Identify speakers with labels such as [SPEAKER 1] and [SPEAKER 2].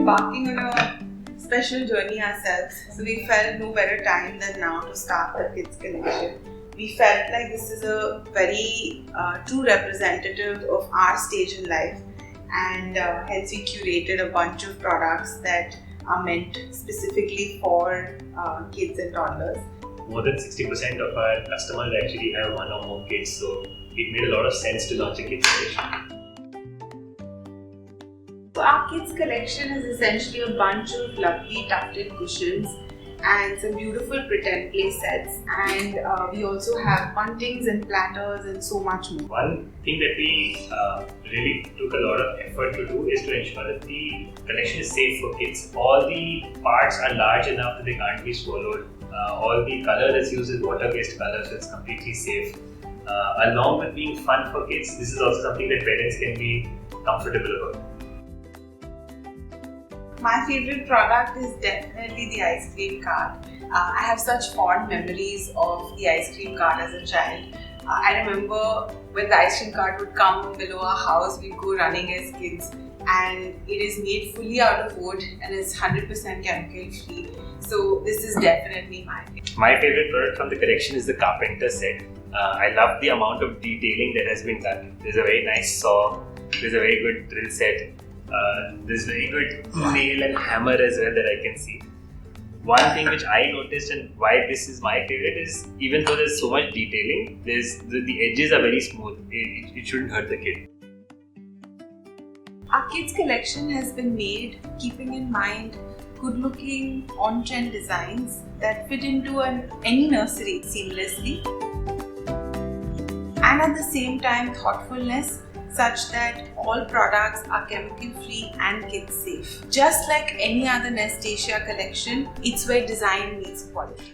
[SPEAKER 1] embarking on a special journey ourselves, so we felt no better time than now to start the kids collection. We felt like this is a very true representative of our stage in life, and hence we curated a bunch of products that are meant specifically for kids and toddlers.
[SPEAKER 2] More than 60% of our customers actually have one or more kids, so it made a lot of sense to launch a kids collection.
[SPEAKER 1] So our kids collection is essentially a bunch of lovely tufted cushions and some beautiful pretend play sets, and we also have buntings and platters and so much more.
[SPEAKER 2] One thing that we really took a lot of effort to do is to ensure that the collection is safe for kids. All the parts are large enough that they can't be swallowed. All the color that's used is water-based color, so it's completely safe. Along with being fun for kids, this is also something that parents can be comfortable about.
[SPEAKER 1] My favorite product is definitely the ice cream cart. I have such fond memories of the ice cream cart as a child. I remember when the ice cream cart would come below our house, we'd go running as kids, and it is made fully out of wood and is 100% chemical free. So this is definitely my favorite.
[SPEAKER 2] My favorite product from the collection is the carpenter set. I love the amount of detailing that has been done. There's a very nice saw, there's a very good drill set. There's very good nail and hammer as well that I can see. One thing which I noticed and why this is my favorite is, even though there's so much detailing, the edges are very smooth. It shouldn't hurt the kid.
[SPEAKER 1] Our kids collection has been made keeping in mind good-looking, on-trend designs that fit into any nursery seamlessly, and at the same time thoughtfulness, such that all products are chemical free and kids safe. Just like any other Nestasia collection, it's where design meets quality.